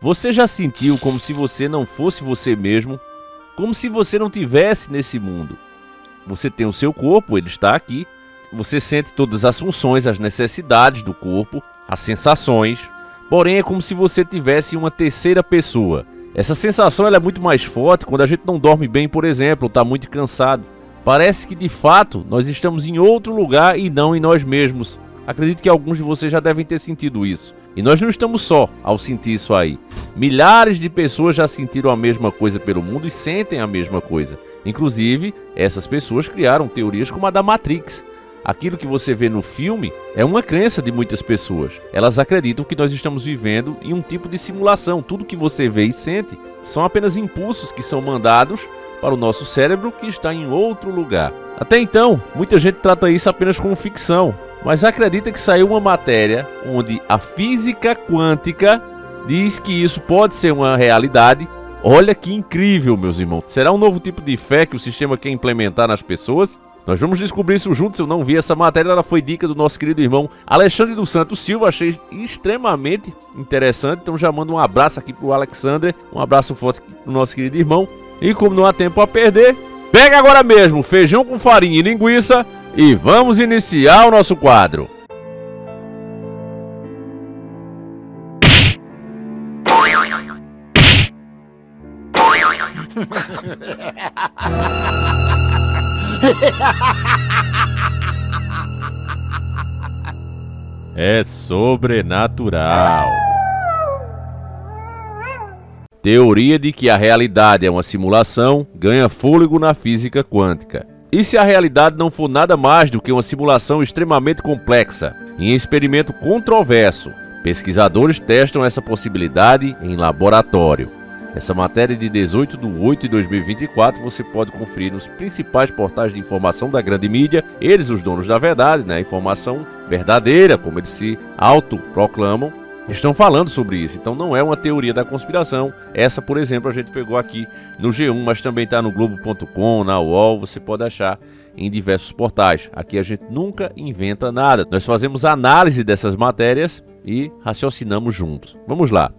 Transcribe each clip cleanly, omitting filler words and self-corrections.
Você já sentiu como se você não fosse você mesmo? Como se você não tivesse nesse mundo? Você tem o seu corpo, ele está aqui. Você sente todas as funções, as necessidades do corpo, as sensações. Porém, é como se você tivesse uma terceira pessoa. Essa sensação ela é muito mais forte quando a gente não dorme bem, por exemplo, ou está muito cansado. Parece que, de fato, nós estamos em outro lugar e não em nós mesmos. Acredito que alguns de vocês já devem ter sentido isso. E nós não estamos só ao sentir isso aí. Milhares de pessoas já sentiram a mesma coisa pelo mundo e sentem a mesma coisa. Inclusive, essas pessoas criaram teorias como a da Matrix. Aquilo que você vê no filme é uma crença de muitas pessoas. Elas acreditam que nós estamos vivendo em um tipo de simulação. Tudo que você vê e sente são apenas impulsos que são mandados para o nosso cérebro que está em outro lugar. Até então, muita gente trata isso apenas como ficção. Mas acredita que saiu uma matéria onde a física quântica diz que isso pode ser uma realidade. Olha que incrível, meus irmãos. Será um novo tipo de fé que o sistema quer implementar nas pessoas? Nós vamos descobrir isso juntos. Eu não vi essa matéria, ela foi dica do nosso querido irmão Alexandre dos Santos Silva. Achei extremamente interessante. Então já mando um abraço aqui pro Alexandre. Um abraço forte aqui pro nosso querido irmão. E como não há tempo a perder, pega agora mesmo feijão com farinha e linguiça e vamos iniciar o nosso quadro. É sobrenatural. Teoria de que a realidade é uma simulação ganha fôlego na física quântica. E se a realidade não for nada mais do que uma simulação extremamente complexa, em experimento controverso, pesquisadores testam essa possibilidade em laboratório. Essa matéria de 18/8/2024 você pode conferir nos principais portais de informação da grande mídia, eles os donos da verdade, né? Informação verdadeira, como eles se autoproclamam, estão falando sobre isso. Então não é uma teoria da conspiração. Essa, por exemplo, a gente pegou aqui no G1, mas também está no Globo.com, na UOL, você pode achar em diversos portais. Aqui a gente nunca inventa nada. Nós fazemos análise dessas matérias e raciocinamos juntos. Vamos lá.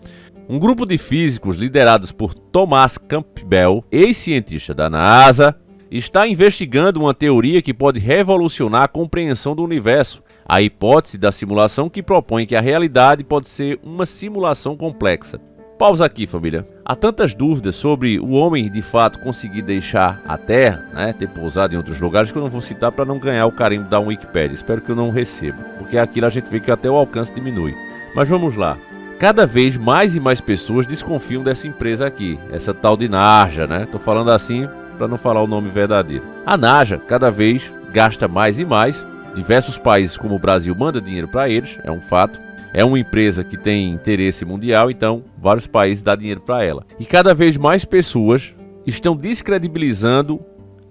Um grupo de físicos liderados por Thomas Campbell, ex-cientista da NASA, está investigando uma teoria que pode revolucionar a compreensão do universo. A hipótese da simulação que propõe que a realidade pode ser uma simulação complexa. Pausa aqui, família. Há tantas dúvidas sobre o homem de fato conseguir deixar a Terra, né, ter pousado em outros lugares, que eu não vou citar para não ganhar o carimbo da Wikipédia. Espero que eu não receba, porque aquilo a gente vê que até o alcance diminui. Mas vamos lá. Cada vez mais e mais pessoas desconfiam dessa empresa aqui, essa tal de NASA, né? Tô falando assim para não falar o nome verdadeiro. A NASA cada vez gasta mais e mais. Diversos países como o Brasil mandam dinheiro para eles, é um fato. É uma empresa que tem interesse mundial, então vários países dão dinheiro para ela. E cada vez mais pessoas estão descredibilizando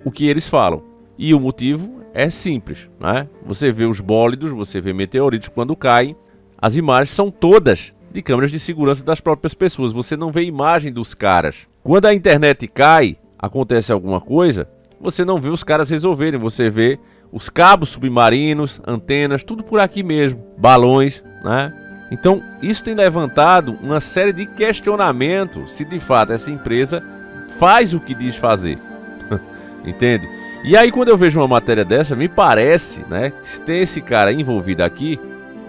o que eles falam. E o motivo é simples, né? Você vê os bólidos, você vê meteoritos quando caem. As imagens são todas de câmeras de segurança das próprias pessoas. Você não vê imagem dos caras. Quando a internet cai, acontece alguma coisa, você não vê os caras resolverem. Você vê os cabos submarinos, antenas, tudo por aqui mesmo. Balões, né? Então, isso tem levantado uma série de questionamentos se de fato essa empresa faz o que diz fazer. Entende? E aí, quando eu vejo uma matéria dessa, me parece, né, que se tem esse cara envolvido aqui,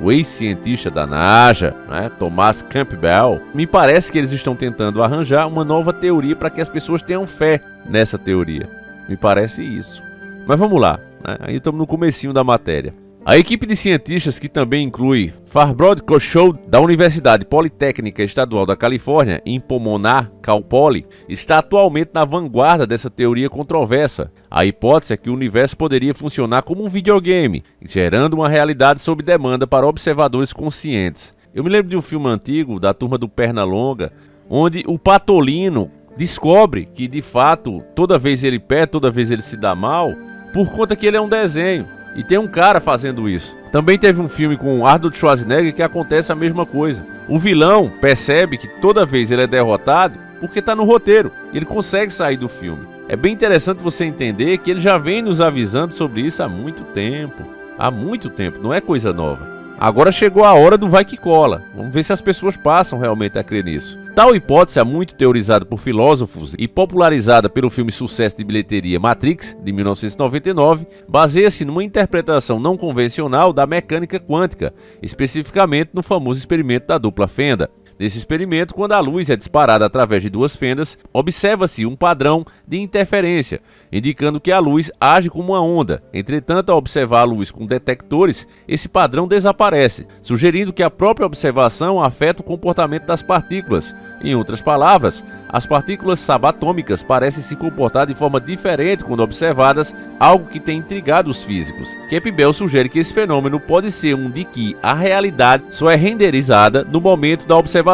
o ex-cientista da NASA, né, Thomas Campbell, me parece que eles estão tentando arranjar uma nova teoria para que as pessoas tenham fé nessa teoria. Me parece isso. Mas vamos lá, né? Aí estamos no comecinho da matéria. A equipe de cientistas, que também inclui Farbrod Kochou, da Universidade Politécnica Estadual da Califórnia, em Pomona, Cal Poly, está atualmente na vanguarda dessa teoria controversa. A hipótese é que o universo poderia funcionar como um videogame, gerando uma realidade sob demanda para observadores conscientes. Eu me lembro de um filme antigo, da Turma do Pernalonga, onde o Patolino descobre que, de fato, toda vez ele perde, toda vez ele se dá mal, por conta que ele é um desenho. E tem um cara fazendo isso. Também teve um filme com Arnold Schwarzenegger que acontece a mesma coisa. O vilão percebe que toda vez ele é derrotado porque está no roteiro. Ele consegue sair do filme. É bem interessante você entender que ele já vem nos avisando sobre isso há muito tempo. Há muito tempo, não é coisa nova. Agora chegou a hora do vai que cola. Vamos ver se as pessoas passam realmente a crer nisso. Tal hipótese é muito teorizada por filósofos e popularizada pelo filme sucesso de bilheteria Matrix, de 1999, baseia-se numa interpretação não convencional da mecânica quântica, especificamente no famoso experimento da dupla fenda. Nesse experimento, quando a luz é disparada através de duas fendas, observa-se um padrão de interferência, indicando que a luz age como uma onda. Entretanto, ao observar a luz com detectores, esse padrão desaparece, sugerindo que a própria observação afeta o comportamento das partículas. Em outras palavras, as partículas subatômicas parecem se comportar de forma diferente quando observadas, algo que tem intrigado os físicos. Campbell sugere que esse fenômeno pode ser um de que a realidade só é renderizada no momento da observação,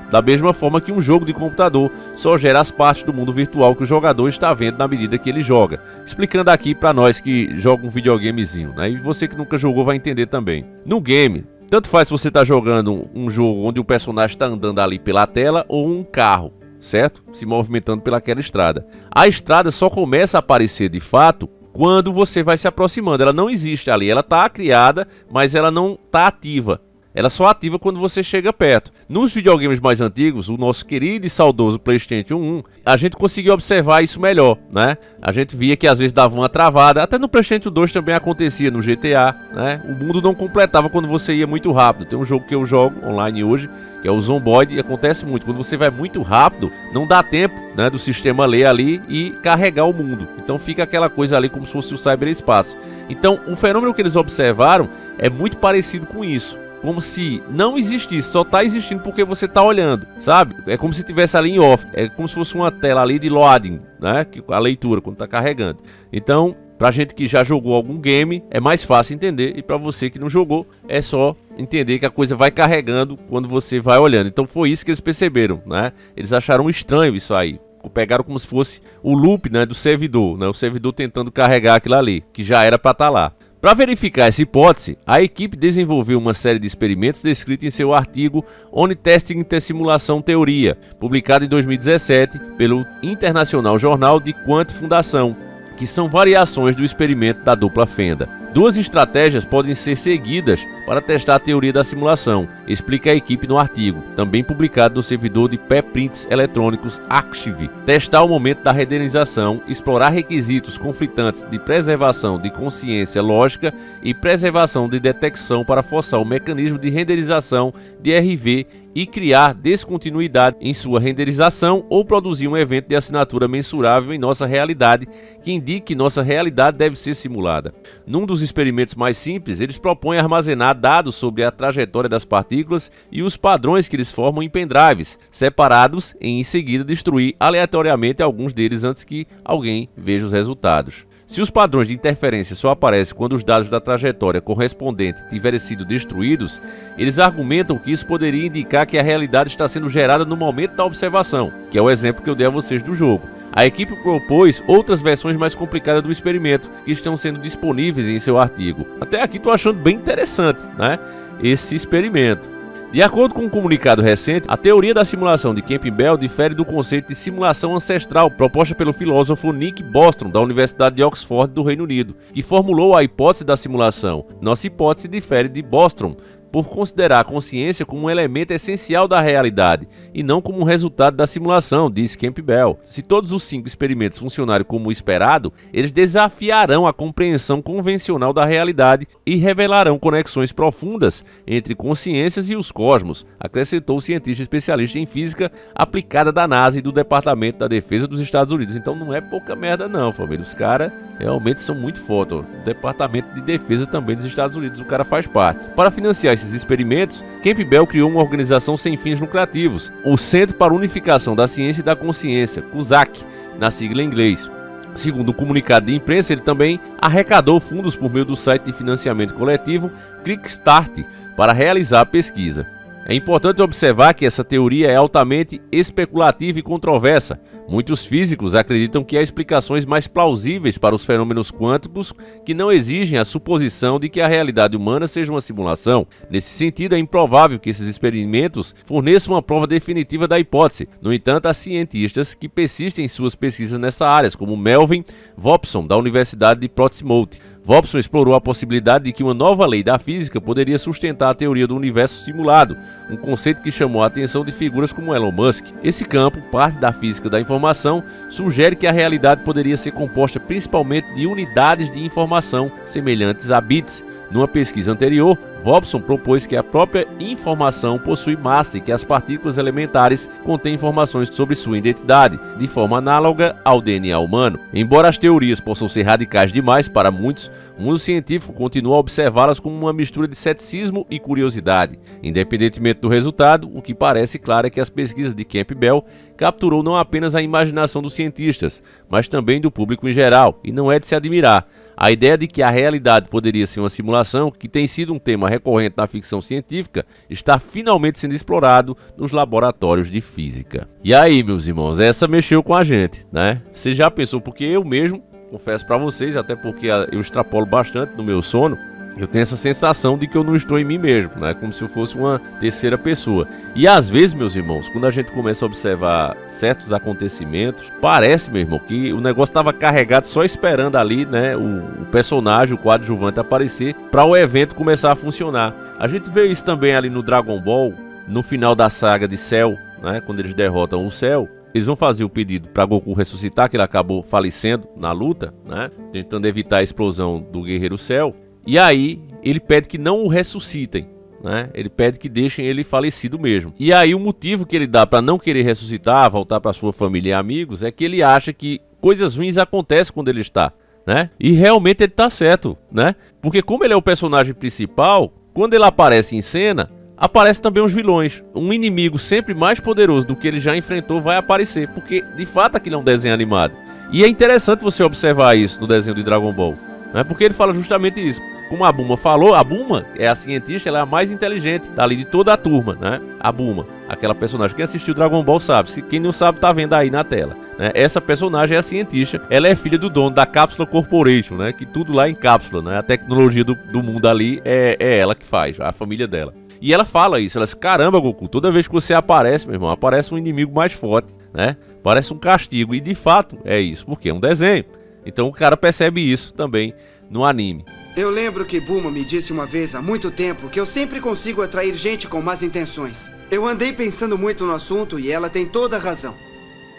da mesma forma que um jogo de computador só gera as partes do mundo virtual que o jogador está vendo na medida que ele joga. Explicando aqui para nós que jogam um videogamezinho, né? E você que nunca jogou vai entender também. No game, tanto faz se você está jogando um jogo onde o personagem está andando ali pela tela ou um carro, certo? Se movimentando pelaquela estrada. A estrada só começa a aparecer de fato quando você vai se aproximando. Ela não existe ali, ela está criada, mas ela não está ativa. Ela só ativa quando você chega perto. Nos videogames mais antigos, o nosso querido e saudoso PlayStation 1, a gente conseguia observar isso melhor, né? A gente via que às vezes dava uma travada, até no PlayStation 2 também acontecia, no GTA, né? O mundo não completava quando você ia muito rápido. Tem um jogo que eu jogo online hoje, que é o Zomboid, e acontece muito. Quando você vai muito rápido, não dá tempo, né, do sistema ler ali e carregar o mundo. Então fica aquela coisa ali como se fosse o cyberespaço. Então o fenômeno que eles observaram é muito parecido com isso. Como se não existisse, só tá existindo porque você tá olhando, sabe? É como se tivesse ali em off, é como se fosse uma tela ali de loading, né? A leitura, quando tá carregando. Então, pra gente que já jogou algum game, é mais fácil entender. E pra você que não jogou, é só entender que a coisa vai carregando quando você vai olhando. Então foi isso que eles perceberam, né? Eles acharam estranho isso aí. Pegaram como se fosse o loop, né, do servidor, né? O servidor tentando carregar aquilo ali, que já era pra estar lá. Para verificar essa hipótese, a equipe desenvolveu uma série de experimentos descritos em seu artigo On Testing the Simulation Theory, publicado em 2017 pelo Internacional Jornal de Quant Fundação, que são variações do experimento da dupla fenda. Duas estratégias podem ser seguidas para testar a teoria da simulação, explica a equipe no artigo, também publicado no servidor de pré-prints eletrônicos Archive. Testar o momento da renderização, explorar requisitos conflitantes de preservação de consciência lógica e preservação de detecção para forçar o mecanismo de renderização de RV e criar descontinuidade em sua renderização ou produzir um evento de assinatura mensurável em nossa realidade que indique que nossa realidade deve ser simulada. Num dos experimentos mais simples, eles propõem armazenar dados sobre a trajetória das partículas e os padrões que eles formam em pendrives, separados e em seguida destruir aleatoriamente alguns deles antes que alguém veja os resultados. Se os padrões de interferência só aparecem quando os dados da trajetória correspondente tiverem sido destruídos, eles argumentam que isso poderia indicar que a realidade está sendo gerada no momento da observação, que é o exemplo que eu dei a vocês do jogo. A equipe propôs outras versões mais complicadas do experimento, que estão sendo disponíveis em seu artigo. Até aqui estou achando bem interessante, né, esse experimento. De acordo com um comunicado recente, a teoria da simulação de Campbell difere do conceito de simulação ancestral proposta pelo filósofo Nick Bostrom, da Universidade de Oxford, do Reino Unido, que formulou a hipótese da simulação. Nossa hipótese difere de Bostrom por considerar a consciência como um elemento essencial da realidade e não como um resultado da simulação, diz Campbell. Se todos os 5 experimentos funcionarem como esperado, eles desafiarão a compreensão convencional da realidade e revelarão conexões profundas entre consciências e os cosmos, acrescentou o cientista especialista em física aplicada da NASA e do Departamento da Defesa dos Estados Unidos. Então não é pouca merda não, família. Os caras realmente são muito foda. O Departamento de Defesa também dos Estados Unidos, o cara faz parte. Para financiar esses experimentos, Campbell criou uma organização sem fins lucrativos, o Centro para a Unificação da Ciência e da Consciência, CUSAC, na sigla em inglês. Segundo o comunicado de imprensa, ele também arrecadou fundos por meio do site de financiamento coletivo Kickstart para realizar a pesquisa. É importante observar que essa teoria é altamente especulativa e controversa. Muitos físicos acreditam que há explicações mais plausíveis para os fenômenos quânticos que não exigem a suposição de que a realidade humana seja uma simulação. Nesse sentido, é improvável que esses experimentos forneçam uma prova definitiva da hipótese. No entanto, há cientistas que persistem em suas pesquisas nessa área, como Melvin Vopson, da Universidade de Portsmouth. Vobson explorou a possibilidade de que uma nova lei da física poderia sustentar a teoria do universo simulado, um conceito que chamou a atenção de figuras como Elon Musk. Esse campo, parte da física da informação, sugere que a realidade poderia ser composta principalmente de unidades de informação semelhantes a bits. Numa pesquisa anterior, Vobson propôs que a própria informação possui massa e que as partículas elementares contêm informações sobre sua identidade, de forma análoga ao DNA humano. Embora as teorias possam ser radicais demais para muitos, o mundo científico continua a observá-las como uma mistura de ceticismo e curiosidade. Independentemente do resultado, o que parece claro é que as pesquisas de Campbell capturou não apenas a imaginação dos cientistas, mas também do público em geral, e não é de se admirar. A ideia de que a realidade poderia ser uma simulação, que tem sido um tema recorrente na ficção científica, está finalmente sendo explorado nos laboratórios de física. E aí, meus irmãos, essa mexeu com a gente, né? Você já pensou? Porque eu mesmo, confesso pra vocês, até porque eu extrapolo bastante no meu sono, eu tenho essa sensação de que eu não estou em mim mesmo, né? Como se eu fosse uma terceira pessoa. E às vezes, meus irmãos, quando a gente começa a observar certos acontecimentos, parece, meu irmão, que o negócio estava carregado só esperando ali, né? O personagem, o coadjuvante aparecer para o evento começar a funcionar. A gente vê isso também ali no Dragon Ball, no final da saga de Cell, né? Quando eles derrotam o Cell. Eles vão fazer o pedido para Goku ressuscitar, que ele acabou falecendo na luta, né? Tentando evitar a explosão do Guerreiro Cell. E aí ele pede que não o ressuscitem, né? Ele pede que deixem ele falecido mesmo. E aí o motivo que ele dá para não querer ressuscitar, voltar para sua família e amigos, é que ele acha que coisas ruins acontecem quando ele está, né? E realmente ele tá certo, né? Porque como ele é o personagem principal, quando ele aparece em cena, aparecem também os vilões. Um inimigo sempre mais poderoso do que ele já enfrentou vai aparecer, porque de fato aquilo é um desenho animado. E é interessante você observar isso no desenho de Dragon Ball, né? Porque ele fala justamente isso. Como a Bulma falou, a Bulma é a cientista, ela é a mais inteligente dali de toda a turma, né? A Bulma, aquela personagem. Quem assistiu Dragon Ball sabe, quem não sabe tá vendo aí na tela, né? Essa personagem é a cientista, ela é filha do dono da Cápsula Corporation, né? Que tudo lá em cápsula, né? A tecnologia do mundo ali é ela que faz, a família dela. E ela fala isso, ela diz, caramba, Goku, toda vez que você aparece, meu irmão, aparece um inimigo mais forte, né? Parece um castigo, e de fato é isso, porque é um desenho. Então o cara percebe isso também no anime. Eu lembro que Bulma me disse uma vez há muito tempo que eu sempre consigo atrair gente com más intenções. Eu andei pensando muito no assunto e ela tem toda a razão.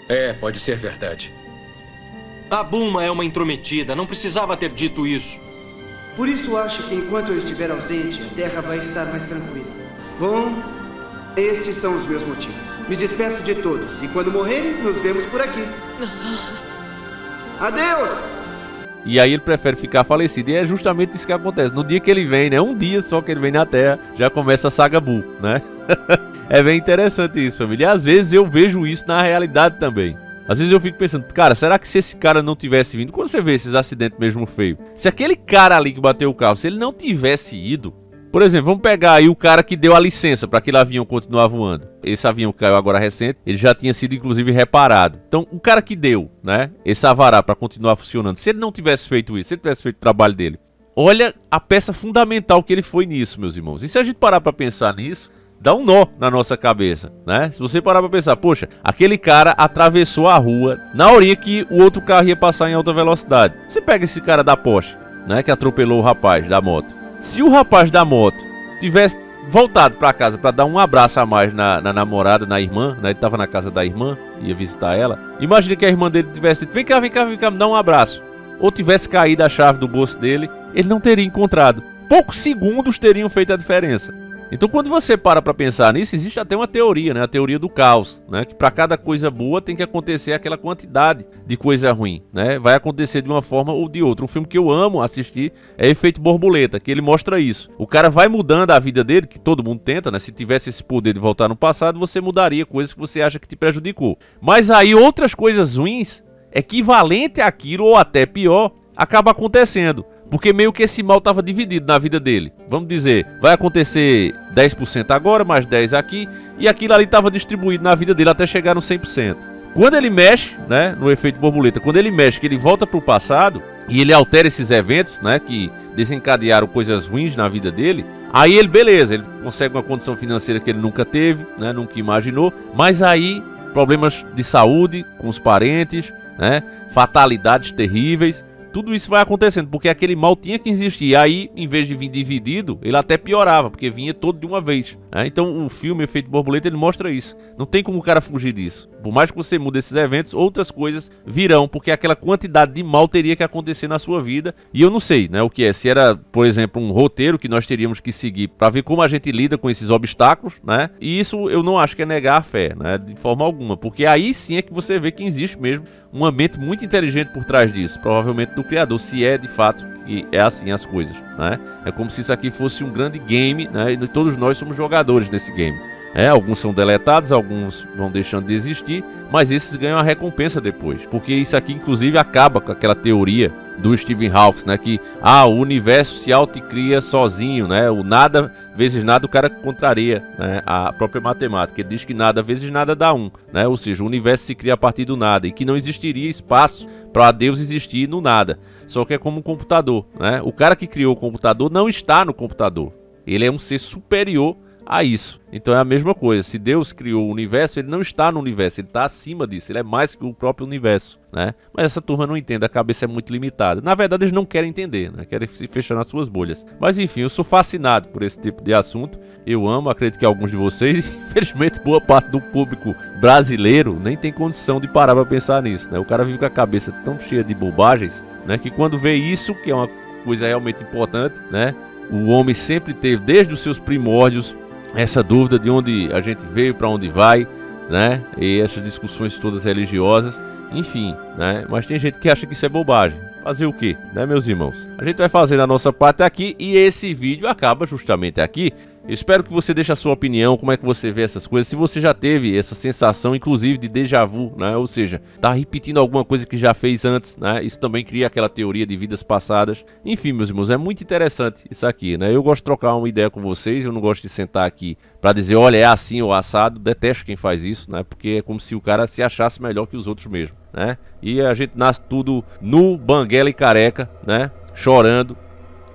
É, pode ser verdade. A Bulma é uma intrometida, não precisava ter dito isso. Por isso acho que enquanto eu estiver ausente, a Terra vai estar mais tranquila. Bom, estes são os meus motivos. Me despeço de todos e quando morrerem, nos vemos por aqui. Adeus! E aí ele prefere ficar falecido. E é justamente isso que acontece. No dia que ele vem, né? Um dia só que ele vem na Terra, já começa a saga Buu, né? É bem interessante isso, família. E às vezes eu vejo isso na realidade também. Às vezes eu fico pensando, cara, será que se esse cara não tivesse vindo... Quando você vê esses acidentes mesmo feios, se aquele cara ali que bateu o carro, se ele não tivesse ido... Por exemplo, vamos pegar aí o cara que deu a licença para aquele avião continuar voando. Esse avião que caiu agora recente, ele já tinha sido inclusive reparado. Então, o cara que deu, né, esse avará para continuar funcionando, se ele não tivesse feito isso, se ele tivesse feito o trabalho dele, olha a peça fundamental que ele foi nisso, meus irmãos. E se a gente parar para pensar nisso, dá um nó na nossa cabeça, né? Se você parar para pensar, poxa, aquele cara atravessou a rua na horinha que o outro carro ia passar em alta velocidade. Você pega esse cara da Porsche, né, que atropelou o rapaz da moto. Se o rapaz da moto tivesse voltado para casa para dar um abraço a mais na namorada, na irmã, né? Ele tava na casa da irmã, ia visitar ela. Imagina que a irmã dele tivesse dito, vem cá, me dá um abraço. Ou tivesse caído a chave do bolso dele, ele não teria encontrado. Poucos segundos teriam feito a diferença. Então quando você para pensar nisso, existe até uma teoria, né? A teoria do caos, né? Que para cada coisa boa tem que acontecer aquela quantidade de coisa ruim, né? Vai acontecer de uma forma ou de outra. Um filme que eu amo assistir é Efeito Borboleta, que ele mostra isso. O cara vai mudando a vida dele, que todo mundo tenta, né? Se tivesse esse poder de voltar no passado, você mudaria coisas que você acha que te prejudicou. Mas aí outras coisas ruins, equivalente àquilo ou até pior, acaba acontecendo. Porque meio que esse mal estava dividido na vida dele. Vamos dizer, vai acontecer 10% agora, mais 10% aqui. E aquilo ali estava distribuído na vida dele até chegar no 100%. Quando ele mexe, né, no efeito borboleta, quando ele mexe, que ele volta para o passado e ele altera esses eventos, né, que desencadearam coisas ruins na vida dele, aí ele, beleza, ele consegue uma condição financeira que ele nunca teve, né, nunca imaginou. Mas aí, problemas de saúde com os parentes, né, fatalidades terríveis. tudo isso vai acontecendo, porque aquele mal tinha que existir. E aí, em vez de vir dividido, ele até piorava, porque vinha todo de uma vez, né? Então o filme Efeito Borboleta, ele mostra isso. Não tem como o cara fugir disso. Por mais que você mude esses eventos, outras coisas virão, porque aquela quantidade de mal teria que acontecer na sua vida. E eu não sei, né, o que é. Se era, por exemplo, um roteiro que nós teríamos que seguir para ver como a gente lida com esses obstáculos, né? E isso eu não acho que é negar a fé, né, de forma alguma, porque aí sim é que você vê que existe mesmo uma mente muito inteligente por trás disso, provavelmente do criador, se é de fato que é assim as coisas, né? É como se isso aqui fosse um grande game, né? E todos nós somos jogadores nesse game. Alguns são deletados, alguns vão deixando de existir, mas esses ganham a recompensa depois, porque isso aqui inclusive acaba com aquela teoria do Stephen Hawking, né, que o universo se autocria sozinho, né, o nada vezes nada o cara contraria, né, a própria matemática. Ele diz que nada vezes nada dá 1, né, ou seja, o universo se cria a partir do nada e que não existiria espaço para Deus existir no nada, só que é como um computador, né, o cara que criou o computador não está no computador, ele é um ser superior a isso. Então é a mesma coisa, se Deus criou o universo, ele não está no universo, ele está acima disso, ele é mais que o próprio universo, né? Mas essa turma não entende, a cabeça é muito limitada. Na verdade eles não querem entender, né? Querem se fechar nas suas bolhas. Mas enfim, eu sou fascinado por esse tipo de assunto, eu amo, acredito que alguns de vocês, infelizmente boa parte do público brasileiro nem tem condição de parar para pensar nisso, né? O cara vive com a cabeça tão cheia de bobagens, né? Que quando vê isso, que é uma coisa realmente importante, né? O homem sempre teve, desde os seus primórdios, essa dúvida de onde a gente veio, para onde vai, né? E essas discussões todas religiosas, enfim, né? Mas tem gente que acha que isso é bobagem. Fazer o quê, né, meus irmãos? A gente vai fazer a nossa parte aqui e esse vídeo acaba justamente aqui. Eu espero que você deixe a sua opinião, como é que você vê essas coisas, se você já teve essa sensação, inclusive de déjà vu, né? Ou seja, tá repetindo alguma coisa que já fez antes, né? Isso também cria aquela teoria de vidas passadas. Enfim, meus irmãos, é muito interessante isso aqui, né? Eu gosto de trocar uma ideia com vocês, eu não gosto de sentar aqui para dizer, olha, é assim ou assado. Detesto quem faz isso, né? Porque é como se o cara se achasse melhor que os outros mesmo, né? E a gente nasce tudo nu, banguela e careca, né? Chorando.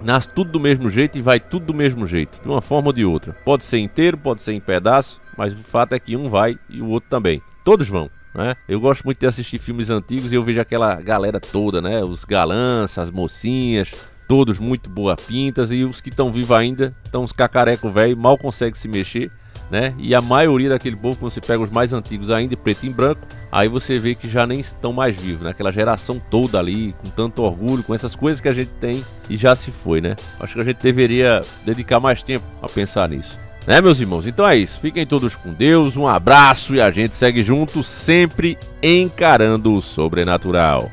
Nasce tudo do mesmo jeito e vai tudo do mesmo jeito, de uma forma ou de outra. Pode ser inteiro, pode ser em pedaço, mas o fato é que um vai e o outro também. Todos vão, né? Eu gosto muito de assistir filmes antigos e eu vejo aquela galera toda, né? Os galãs, as mocinhas, todos muito boa pintas, e os que estão vivos ainda, estão uns cacareco velho, mal conseguem se mexer, né? E a maioria daquele povo, quando você pega os mais antigos ainda, preto e branco, aí você vê que já nem estão mais vivos, né? Aquela geração toda ali, com tanto orgulho, com essas coisas que a gente tem e já se foi, né? Acho que a gente deveria dedicar mais tempo a pensar nisso, né, meus irmãos? Então é isso, fiquem todos com Deus, um abraço e a gente segue junto, sempre encarando o sobrenatural.